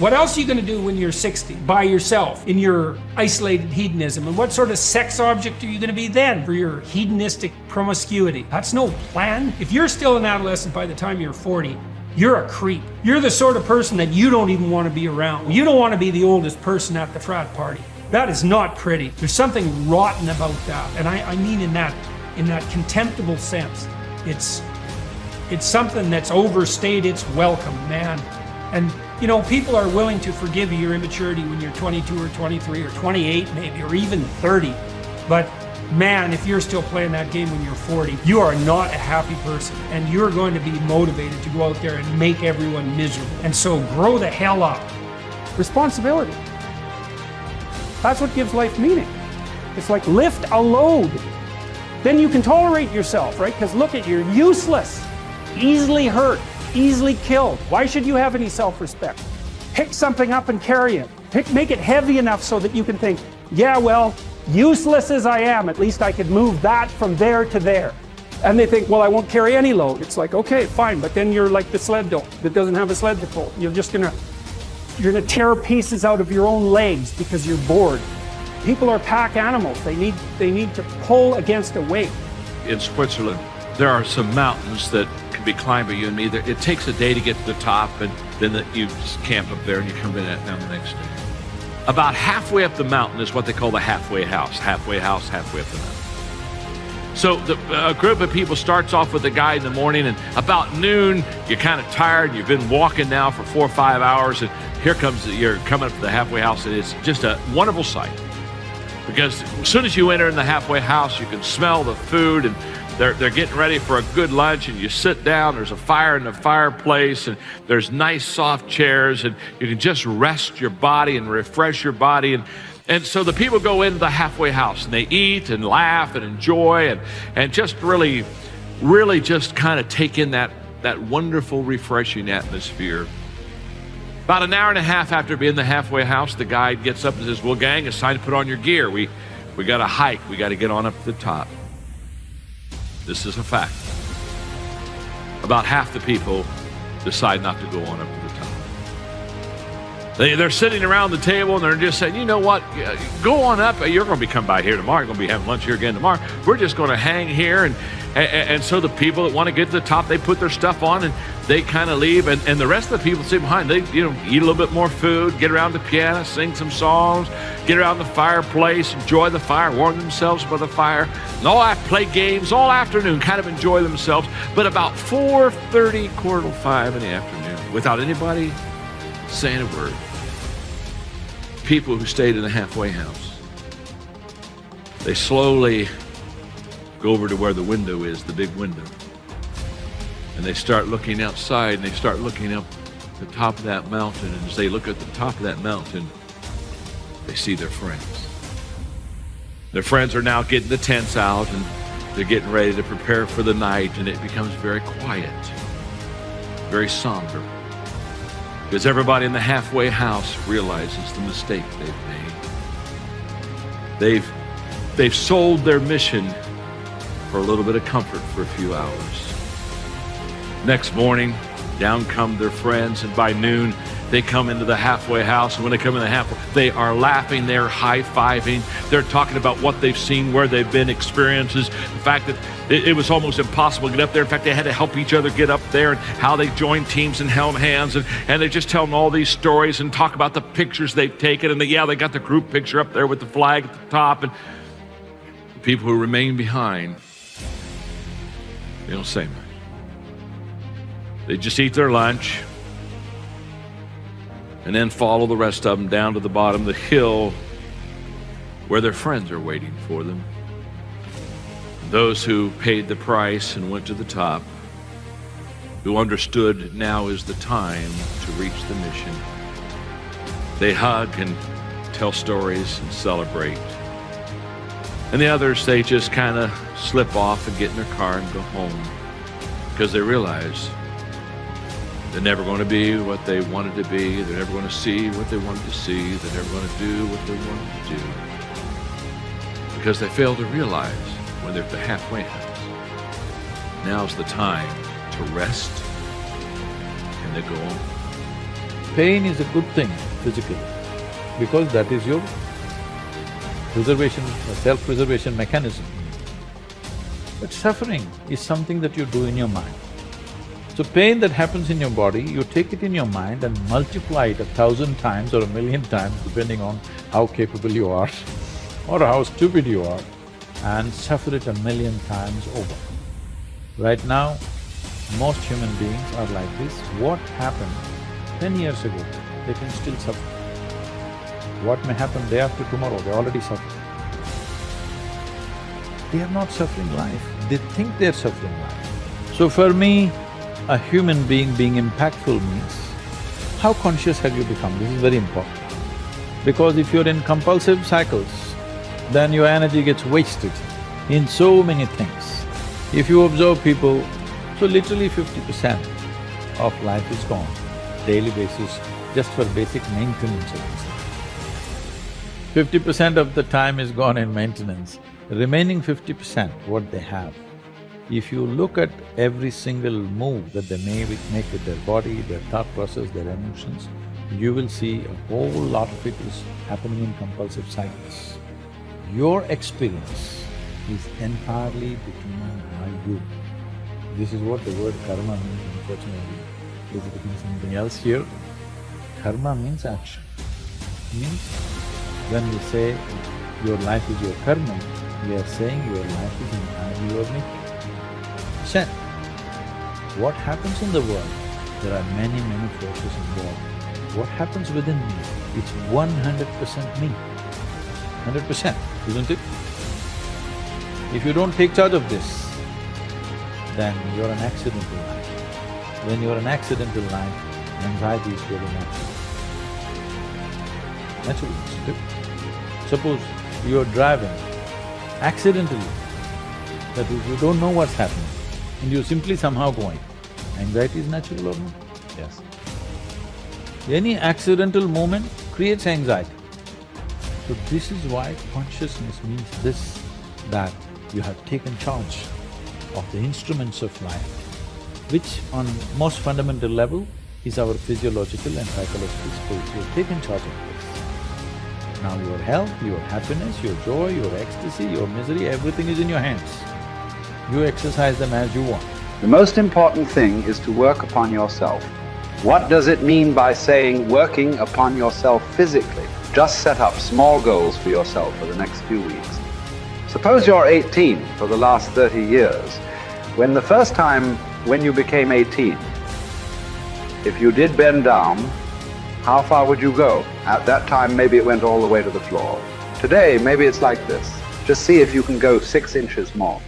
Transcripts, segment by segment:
What else are you going to do when you're 60 by yourself in your isolated hedonism? And what sort of sex object are you going to be then for your hedonistic promiscuity? That's no plan. If you're still an adolescent by the time you're 40, you're a creep. You're the sort of person that you don't even want to be around. You don't want to be the oldest person at the frat party. That is not pretty. There's something rotten about that. And I mean in that contemptible sense. It's something that's overstayed its welcome, man. And you know, people are willing to forgive your immaturity when you're 22 or 23 or 28 maybe, or even 30. But man, if you're still playing that game when you're 40, you are not a happy person. And you're going to be motivated to go out there and make everyone miserable. And so grow the hell up. Responsibility. That's what gives life meaning. It's like lift a load. Then you can tolerate yourself, right? Because look at, you're useless, easily hurt, easily killed. Why should you have any self-respect? Pick something up and carry it. Make it heavy enough so that you can think, yeah, well, useless as I am, at least I could move that from there to there. And they think, well, I won't carry any load. It's like, okay, fine, but then you're like the sled dog that doesn't have a sled to pull. You're gonna tear pieces out of your own legs because you're bored. People are pack animals. They need to pull against a weight. In Switzerland, there are some mountains that can be climbed by you and me. It takes a day to get to the top, and then you just camp up there and you come in down the next day. About halfway up the mountain is what they call the halfway house. Halfway house, halfway up the mountain. So a group of people starts off with a guide in the morning, and about noon, you're kind of tired. You've been walking now for 4 or 5 hours, and you're coming up to the halfway house, and it's just a wonderful sight. Because as soon as you enter in the halfway house, you can smell the food, and they're getting ready for a good lunch, and you sit down, there's a fire in the fireplace, and there's nice soft chairs, and you can just rest your body and refresh your body. And so the people go into the halfway house, and they eat and laugh and enjoy and just really just kind of take in that wonderful, refreshing atmosphere. About an hour and a half after being in the halfway house, the guide gets up and says, well, gang, it's time to put on your gear. We got to hike. We got to get on up to the top. This is a fact. About half the people decide not to go on up to the top. They're sitting around the table and they're just saying, you know what, go on up. You're going to be coming by here tomorrow. You're going to be having lunch here again tomorrow. We're just going to hang here. And so the people that want to get to the top, they put their stuff on and they kind of leave. And the rest of the people sit behind. They eat a little bit more food, get around the piano, sing some songs, get around the fireplace, enjoy the fire, warm themselves by the fire. And play games all afternoon, kind of enjoy themselves. But about 4:30, 4:45 in the afternoon, without anybody saying a word, people who stayed in the halfway house, they slowly go over to where the window is, the big window, and they start looking outside, and they start looking up the top of that mountain, and as they look at the top of that mountain, they see their friends. Their friends are now getting the tents out, and they're getting ready to prepare for the night, and it becomes very quiet, very somber, because everybody in the halfway house realizes the mistake they've made. They've sold their mission for a little bit of comfort for a few hours. Next morning, down come their friends, and by noon, they come into the halfway house, and when they come in the halfway, they are laughing, they're high-fiving, they're talking about what they've seen, where they've been, experiences, the fact that it was almost impossible to get up there. In fact, they had to help each other get up there, and how they joined teams and held hands, and they just tell them all these stories and talk about the pictures they've taken, and they got the group picture up there with the flag at the top, and the people who remain behind, they don't say much. They just eat their lunch and then follow the rest of them down to the bottom of the hill where their friends are waiting for them. Those who paid the price and went to the top, who understood now is the time to reach the mission. They hug and tell stories and celebrate. And the others, they just kind of slip off and get in their car and go home, because they realize they're never going to be what they wanted to be. They're never going to see what they wanted to see. They're never going to do what they wanted to do, because they failed to realize when they're at the halfway house, now's the time to rest, and they go on. pain is a good thing physically, because that is your preservation, self-preservation mechanism. But suffering is something that you do in your mind. So pain that happens in your body, you take it in your mind and multiply it 1,000 times or 1,000,000 times, depending on how capable you are or how stupid you are, and suffer it 1,000,000 times over. Right now, most human beings are like this. What happened 10 years ago, they can still suffer. What may happen day after tomorrow, they already suffer. They are not suffering life, they think they're suffering life. So for me, a human being impactful means, how conscious have you become? This is very important. Because if you're in compulsive cycles, then your energy gets wasted in so many things. If you observe people, so literally 50% of life is gone, daily basis, just for basic maintenance of this life. 50% of the time is gone in maintenance, remaining 50%, what they have. If you look at every single move that they make with their body, their thought process, their emotions, you will see a whole lot of it is happening in compulsive cycles. Your experience is entirely between you. This is what the word karma means, unfortunately. Is it means something else here? Karma means action. Means when we say your life is your karma, we are saying your life is entirely your making. Sen. What happens in the world? There are many forces involved. What happens within me? It's 100% me. 100%, isn't it? If you don't take charge of this, then you're an accidental life. When you're an accidental life, anxiety is very natural. Naturally, isn't it? Suppose you're driving accidentally, that is, you don't know what's happening, and you're simply somehow going. Anxiety is natural or not? Yes. Any accidental movement creates anxiety. So this is why consciousness means this, that you have taken charge of the instruments of life, which on most fundamental level is our physiological and psychological space. You've taken charge of this. Now your health, your happiness, your joy, your ecstasy, your misery, everything is in your hands. You exercise them as you want. The most important thing is to work upon yourself. What does it mean by saying working upon yourself physically? Just set up small goals for yourself for the next few weeks. Suppose you're 18 for the last 30 years. When the first time when you became 18, if you did bend down, how far would you go? At that time, maybe it went all the way to the floor. Today, maybe it's like this. Just see if you can go 6 inches more.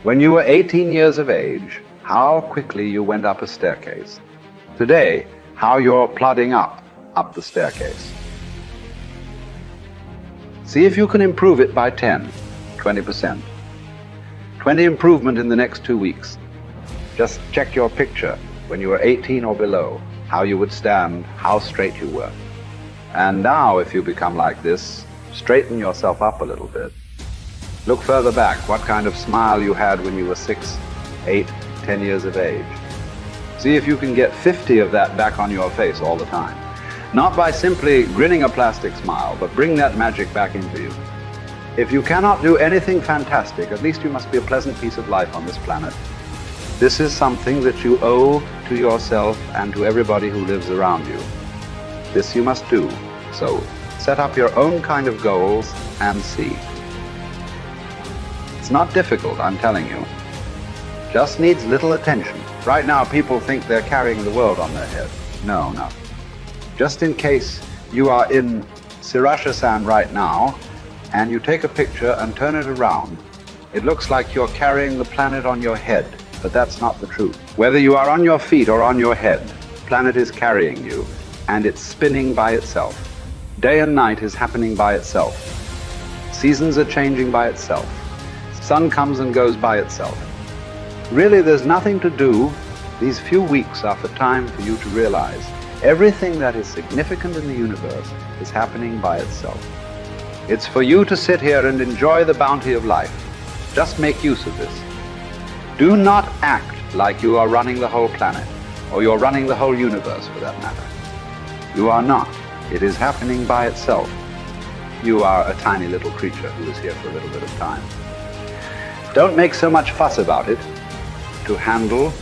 When you were 18 years of age, how quickly you went up a staircase. Today, how you're plodding up the staircase. See if you can improve it by 10, 20%. 20 improvement in the next 2 weeks. Just check your picture when you were 18 or below, how you would stand, how straight you were. And now, if you become like this, straighten yourself up a little bit. Look further back, what kind of smile you had when you were 6, 8, 10 years of age. See if you can get 50 of that back on your face all the time. Not by simply grinning a plastic smile, but bring that magic back into you. If you cannot do anything fantastic, at least you must be a pleasant piece of life on this planet. This is something that you owe to yourself and to everybody who lives around you. This you must do. So, set up your own kind of goals and see. It's not difficult, I'm telling you. Just needs little attention. Right now, people think they're carrying the world on their head. No, no. Just in case you are in Sirashasan right now, and you take a picture and turn it around, it looks like you're carrying the planet on your head, but that's not the truth. Whether you are on your feet or on your head, the planet is carrying you, and it's spinning by itself. Day and night is happening by itself. Seasons are changing by itself. Sun comes and goes by itself. Really, there's nothing to do. These few weeks are for time for you to realize everything that is significant in the universe is happening by itself. It's for you to sit here and enjoy the bounty of life. Just make use of this. Do not act like you are running the whole planet, or you're running the whole universe for that matter. You are not. It is happening by itself. You are a tiny little creature who is here for a little bit of time. Don't make so much fuss about it. To handle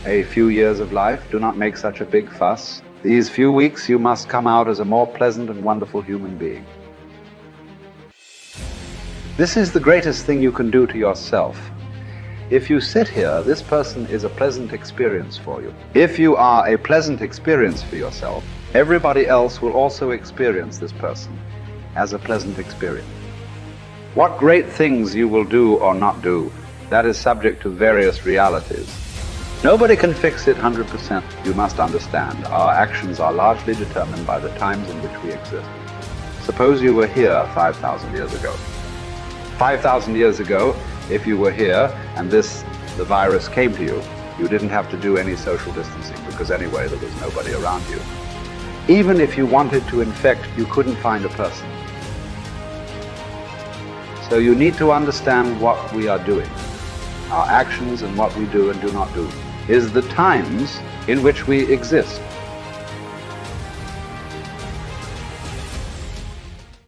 a few years of life, do not make such a big fuss. These few weeks you must come out as a more pleasant and wonderful human being. This is the greatest thing you can do to yourself. If you sit here, this person is a pleasant experience for you. If you are a pleasant experience for yourself, everybody else will also experience this person as a pleasant experience. What great things you will do or not do, that is subject to various realities. Nobody can fix it 100%. You must understand, our actions are largely determined by the times in which we exist. Suppose you were here 5,000 years ago. 5,000 years ago, if you were here and the virus came to you, you didn't have to do any social distancing because anyway there was nobody around you. Even if you wanted to infect, you couldn't find a person. So you need to understand what we are doing. Our actions and what we do and do not do is the times in which we exist.